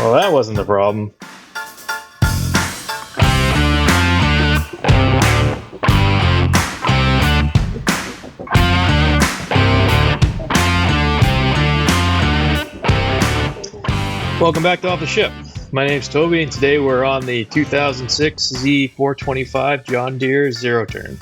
Well, that wasn't the problem. Welcome back to Off the Ship. My name's Toby, and today we're on the 2006 Z425 John Deere Zero Turn.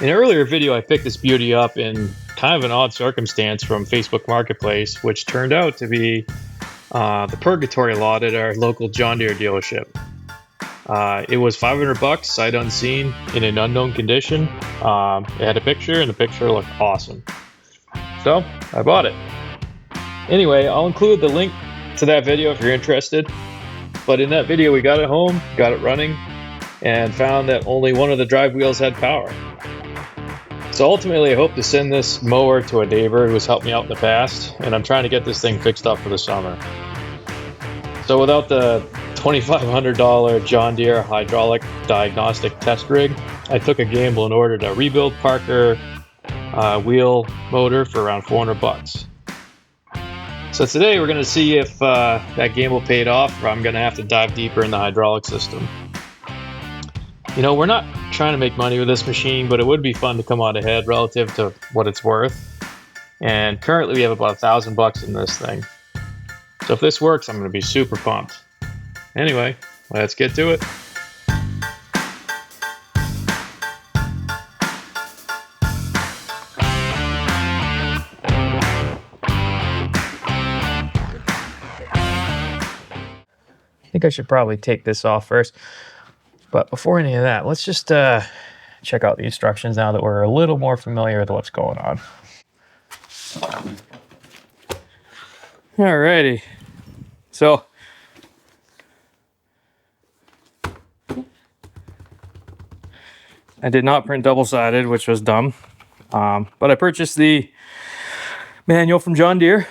In an earlier video, I picked this beauty up in kind of an odd circumstance from Facebook Marketplace, which turned out to be the purgatory lot at our local John Deere dealership. It was $500 sight unseen in an unknown condition. It had a picture, and the picture looked awesome. So I bought it. Anyway, I'll include the link to that video if you're interested. But in that video, we got it home, got it running, and found that only one of the drive wheels had power. So ultimately, I hope to send this mower to a neighbor who's helped me out in the past, and I'm trying to get this thing fixed up for the summer. So without the $2,500 John Deere hydraulic diagnostic test rig, I took a gamble and ordered a rebuild Parker wheel motor for around $400. So today we're going to see if that gamble paid off, or I'm going to have to dive deeper in the hydraulic system. You know, we're not trying to make money with this machine, but it would be fun to come out ahead relative to what it's worth. And currently we have about $1,000 in this thing. So if this works, I'm going to be super pumped. Anyway, let's get to it. I think I should probably take this off first. But before any of that, let's just check out the instructions now that we're a little more familiar with what's going on. Alrighty. So I did not print double-sided, which was dumb. But I purchased the manual from John Deere.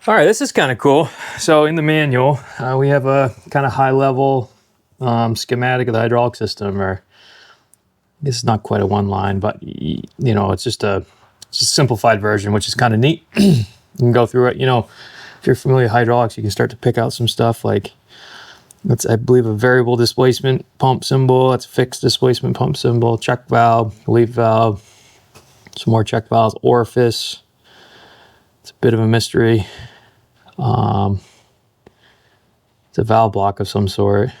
All right, this is kind of cool. So in the manual, we have a kind of high-level schematic of the hydraulic system, or this is not quite a one line, but you know, it's just a simplified version, which is kind of neat. You can go through it. You know, if you're familiar with hydraulics, you can start to pick out some stuff like that's, I believe, a variable displacement pump symbol. That's a fixed displacement pump symbol. Check valve, relief valve, some more check valves, orifice. It's a bit of a mystery. It's a valve block of some sort.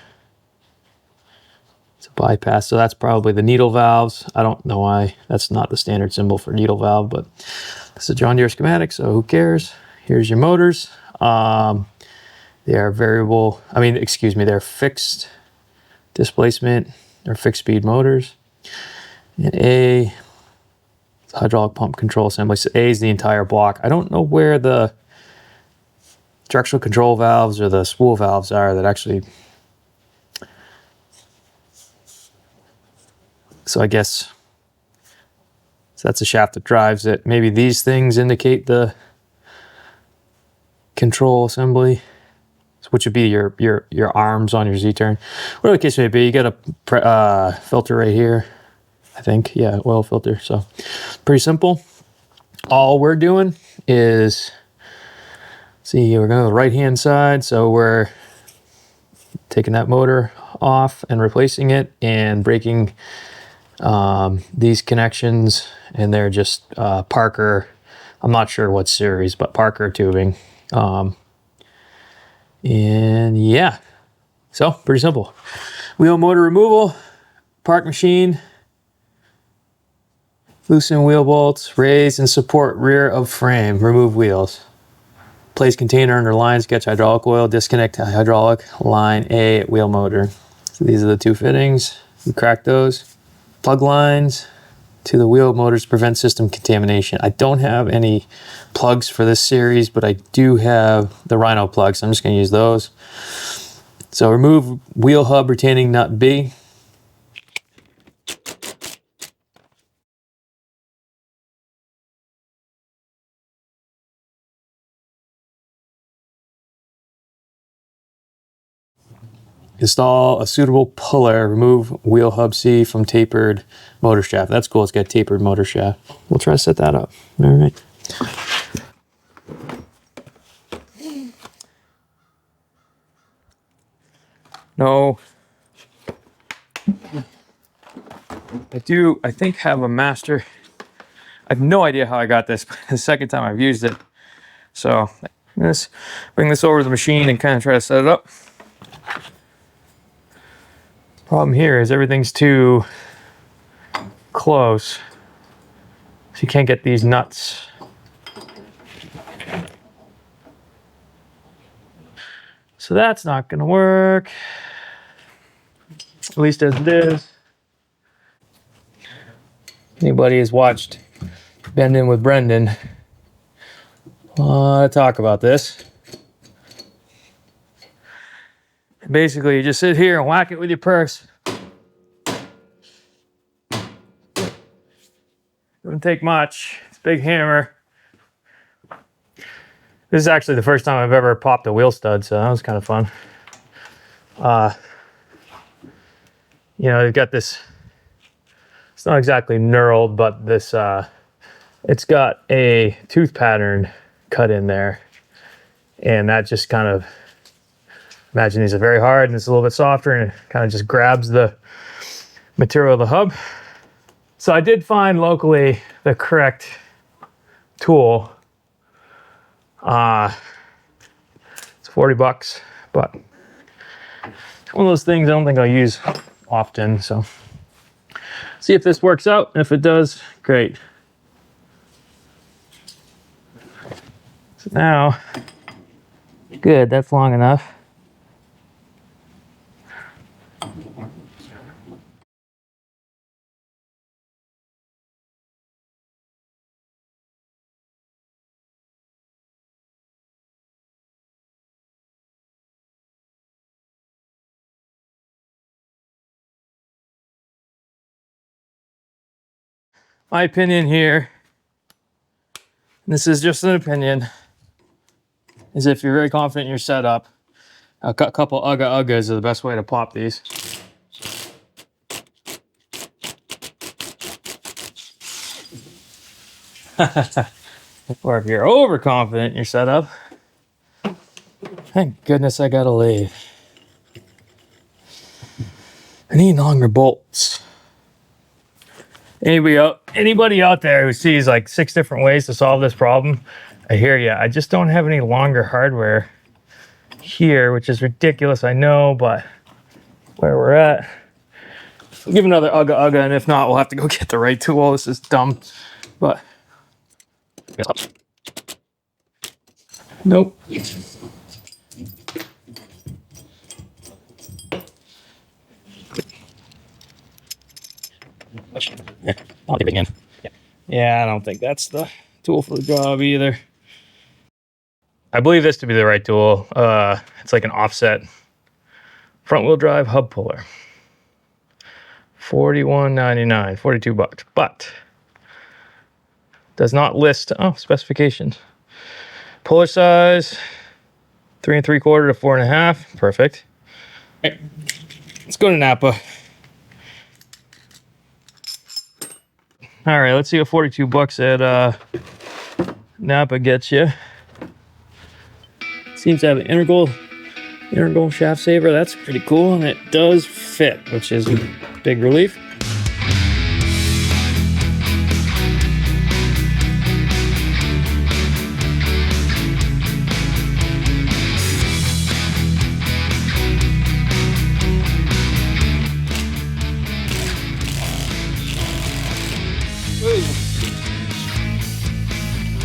It's a bypass, so that's probably the needle valves. I don't know why that's not the standard symbol for needle valve, but it's a John Deere schematic, so who cares? Here's your motors. They are variable, they're fixed displacement or fixed speed motors. And A, it's a hydraulic pump control assembly. So A is the entire block. I don't know where the directional control valves or the spool valves are that actually. So I guess so that's a shaft that drives it. Maybe these things indicate the control assembly, which would be your arms on your Z-turn. Whatever the case may be, you got a filter right here. I think, yeah, oil filter. So pretty simple. All we're doing is, see, we're going to the right-hand side. So we're taking that motor off and replacing it and breaking these connections, and they're just Parker, I'm not sure what series, but Parker tubing. And yeah, so pretty simple. Wheel motor removal, park machine, loosen wheel bolts, raise and support rear of frame, remove wheels. Place container under line, sketch hydraulic oil, disconnect hydraulic line A at wheel motor. So these are the two fittings. We crack those. Plug lines to the wheel motors to prevent system contamination. I don't have any plugs for this series, but I do have the Rhino plugs, so I'm just going to use those. So remove wheel hub retaining nut B. Install a suitable puller. Remove wheel hub C from tapered motor shaft. That's cool. It's got a tapered motor shaft. We'll try to set that up. All right. No. I think have a master. I have no idea how I got this, but the second time I've used it. So let's bring this over to the machine and kind of try to set it up. Problem here is everything's too close. So you can't get these nuts. So that's not gonna work. At least as it is. Anybody has watched Bending with Brendan, a lot of talk about this. Basically, you just sit here and whack it with your purse. Doesn't take much. It's a big hammer. This is actually the first time I've ever popped a wheel stud, so that was kind of fun. You know, you've got this, it's not exactly knurled, but this, it's got a tooth pattern cut in there. And that just kind of, imagine these are very hard and it's a little bit softer and it kind of just grabs the material of the hub. So I did find locally the correct tool. It's $40, but it's one of those things I don't think I'll use often. So see if this works out. And if it does, great. So now, good, that's long enough. My opinion here, and this is just an opinion, is if you're very confident in your setup, a couple uggas are the best way to pop these. Or if you're overconfident in your setup, thank goodness I got a lathe. I need longer bolts. Anybody out there who sees like 6 different ways to solve this problem, I hear you. I just don't have any longer hardware here, which is ridiculous, I know, but where we're at, I'll give another ugga, and if not, we'll have to go get the right tool. This is dumb, but nope. Yeah, I'll leave it again. Yeah, I don't think that's the tool for the job either. I believe this to be the right tool. It's like an offset front wheel drive hub puller. $41.99, $42, but does not list specifications. Puller size 3 3/4 to 4 1/2. Perfect. All right, let's go to Napa. All right, let's see what $42 at Napa gets you. Seems to have an integral shaft saver. That's pretty cool, and it does fit, which is a big relief.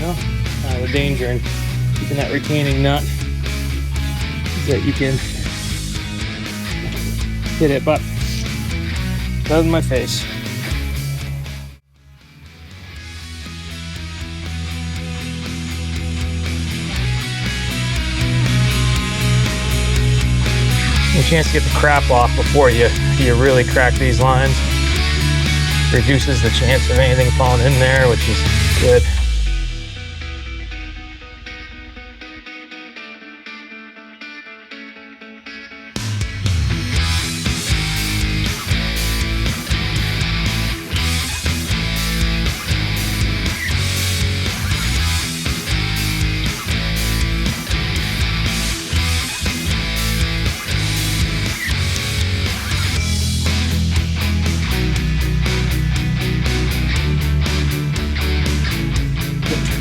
Well, the danger in keeping that retaining nut is that you can hit it, but not in my face. A chance to get the crap off before you really crack these lines. Reduces the chance of anything falling in there, which is good.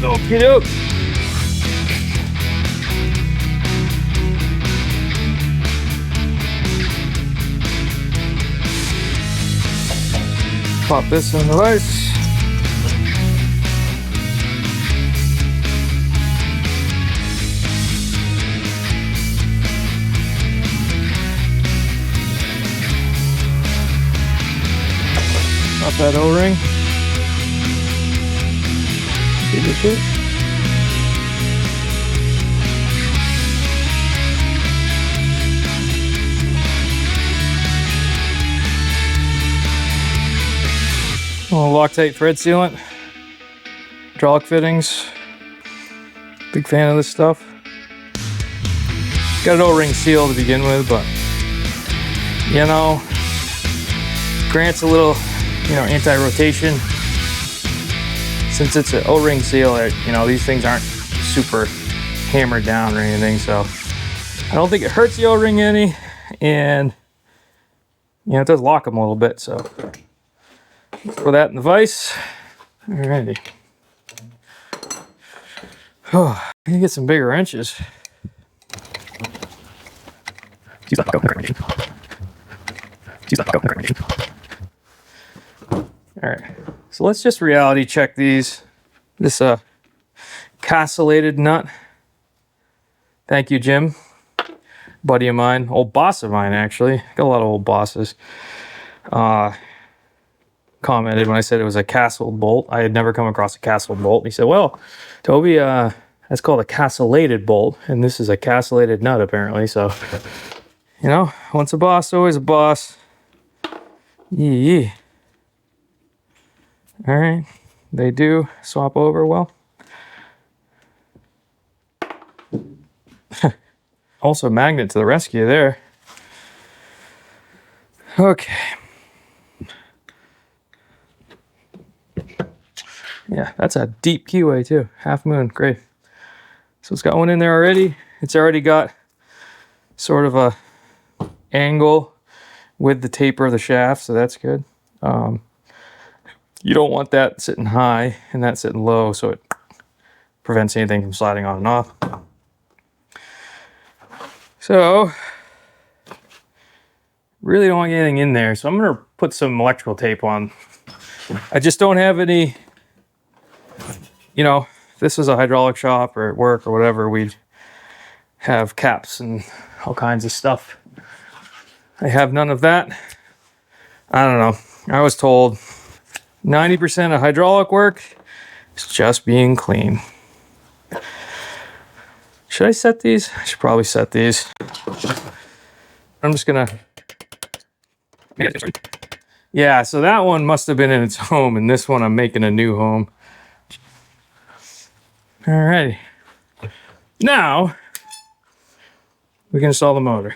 Okie doke. Pop this in the vise. Pop that O-ring. See the shit? Loctite thread sealant, hydraulic fittings. Big fan of this stuff. Got an O-ring seal to begin with, but you know, Grant's a little, you know, anti-rotation. Since it's an O-ring seal, you know, these things aren't super hammered down or anything, so I don't think it hurts the O-ring any, and you know, it does lock them a little bit, so throw that in the vise. Alrighty. Oh, I need to get some bigger wrenches. Alright, so let's just reality check these. This Castellated nut. Thank you, Jim. Buddy of mine, old boss of mine actually. Got a lot of old bosses. Commented when I said it was a castle bolt. I had never come across a castle bolt. He said, well, Toby, that's called a castellated bolt, and this is a castellated nut apparently. So, you know, once a boss, always a boss. Yeah. All right, they do swap over well. Also, magnet to the rescue there. Okay. Yeah, that's a deep keyway too. Half moon, great. So it's got one in there already. It's already got sort of a angle with the taper of the shaft, so that's good. You don't want that sitting high and that sitting low, so it prevents anything from sliding on and off. So, really don't want anything in there, so I'm gonna put some electrical tape on. I just don't have any, you know, if this was a hydraulic shop or at work or whatever, we'd have caps and all kinds of stuff. I have none of that. I don't know. I was told 90% of hydraulic work is just being clean. Should I set these? I should probably set these. I'm just gonna... Yeah, so that one must have been in its home, and this one I'm making a new home. Alrighty. Now, we can install the motor.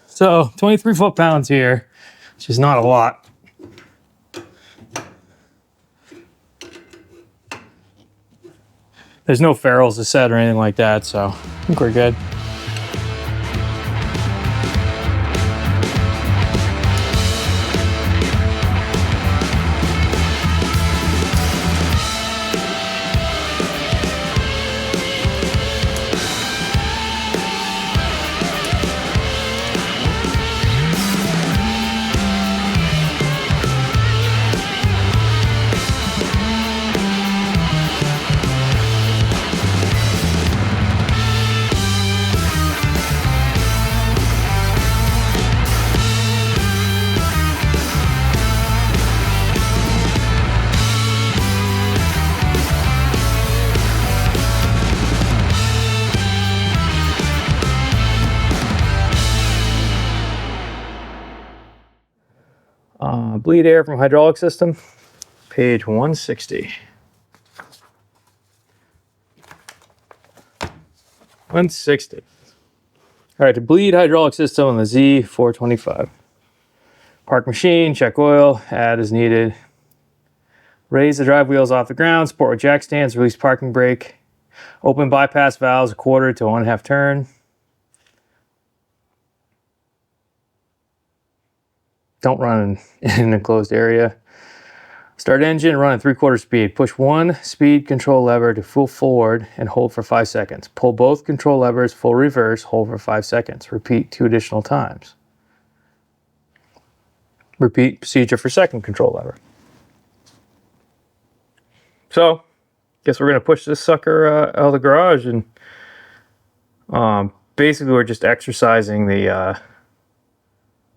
So 23 foot-pounds here, which is not a lot. There's no ferrules to set or anything like that, so I think we're good. Bleed air from hydraulic system, page 160. 160. All right, to bleed hydraulic system on the Z425. Park machine, check oil, add as needed. Raise the drive wheels off the ground, support with jack stands, release parking brake. Open bypass valves 1/4 to 1/2 turn. Don't run in an enclosed area. Start engine, run at 3/4 speed. Push one speed control lever to full forward and hold for 5 seconds. Pull both control levers full reverse, hold for 5 seconds. Repeat 2 additional times. Repeat procedure for second control lever. So, guess we're gonna push this sucker out of the garage, and basically we're just exercising the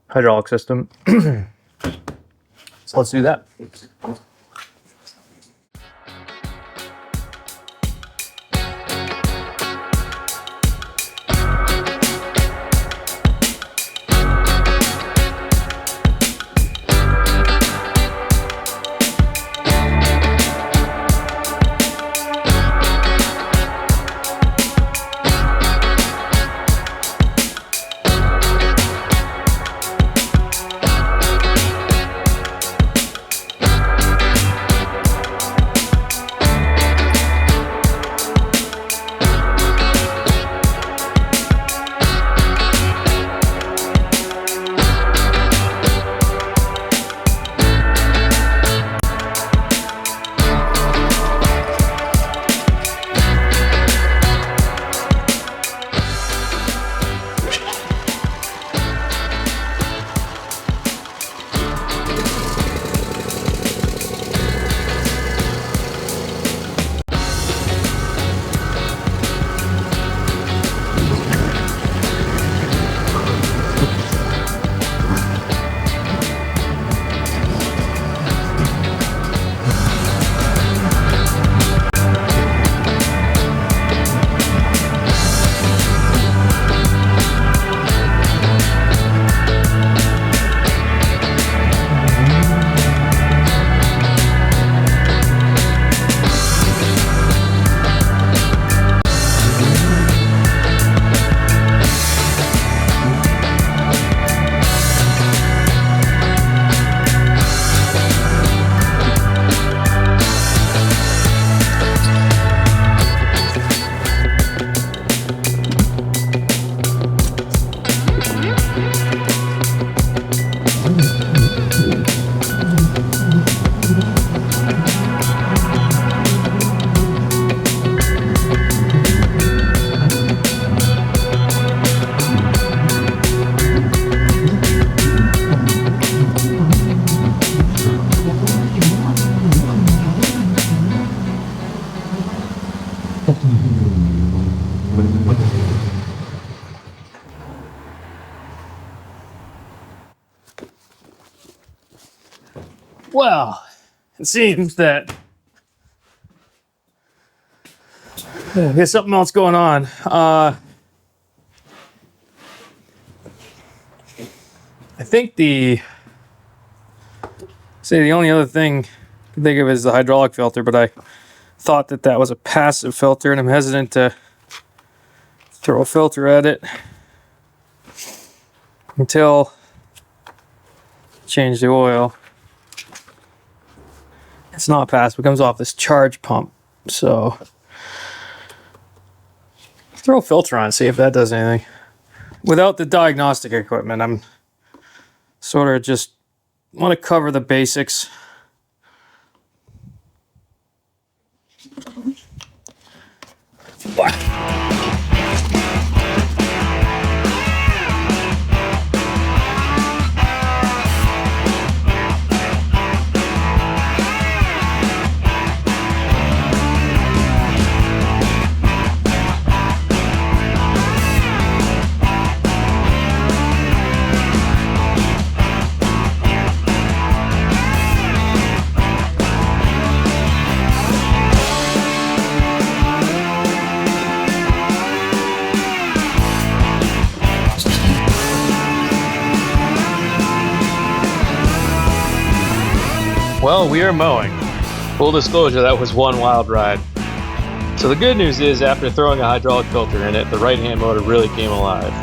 hydraulic system. So let's do that. Well, it seems that there's something else going on. I think the only other thing I can think of is the hydraulic filter, but I thought that was a passive filter, and I'm hesitant to throw a filter at it until I change the oil. It's not passive, it comes off this charge pump, so throw a filter on, see if that does anything. Without the diagnostic equipment, I'm sort of just want to cover the basics. Well, we are mowing. Full disclosure, that was one wild ride. So the good news is, after throwing a hydraulic filter in it, the right-hand motor really came alive.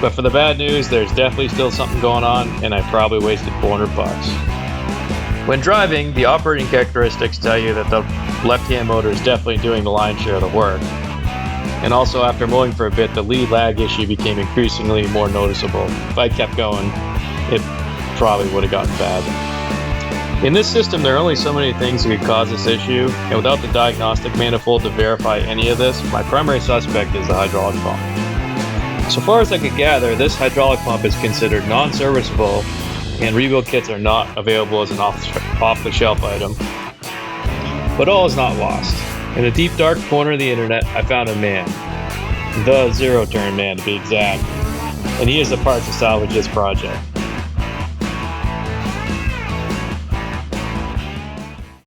But for the bad news, there's definitely still something going on, and I probably wasted $400. When driving, the operating characteristics tell you that the left-hand motor is definitely doing the lion's share of the work. And also, after mowing for a bit, the lead lag issue became increasingly more noticeable. If I kept going, it probably would have gotten bad. In this system, there are only so many things that could cause this issue, and without the diagnostic manifold to verify any of this, my primary suspect is the hydraulic pump. So far as I could gather, this hydraulic pump is considered non-serviceable, and rebuild kits are not available as an off-the-shelf item. But all is not lost. In a deep dark corner of the internet, I found a man. The zero-turn man, to be exact. And he is the parts to salvage this project.